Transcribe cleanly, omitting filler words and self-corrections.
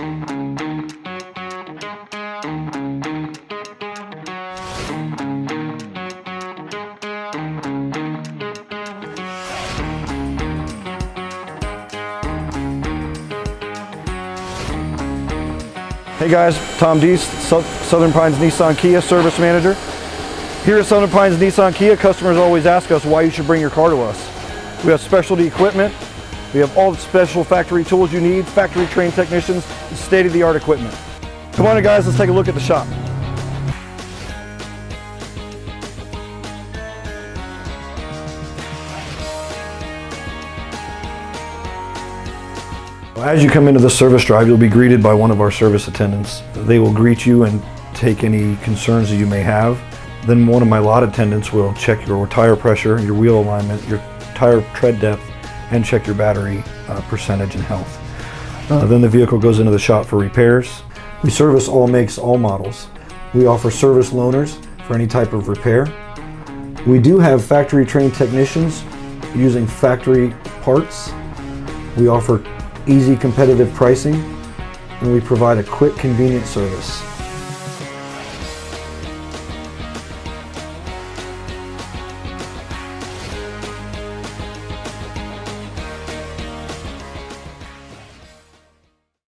Hey guys, Tom Deese, Southern Pines Nissan Kia Service Manager. Here at Southern Pines Nissan Kia, customers always ask us why you should bring your car to us. We have specialty equipment, we have all the special factory tools you need, factory trained technicians, state-of-the-art equipment. Come on in guys, let's take a look at the shop. As you come into the service drive, you'll be greeted by one of our service attendants. They will greet you and take any concerns that you may have. Then one of my lot attendants will check your tire pressure, your wheel alignment, your tire tread depth, and check your battery percentage and health. Then the vehicle goes into the shop for repairs. We service all makes, all models. We offer service loaners for any type of repair. We do have factory trained technicians using factory parts. We offer easy competitive pricing, and we provide a quick, convenient service.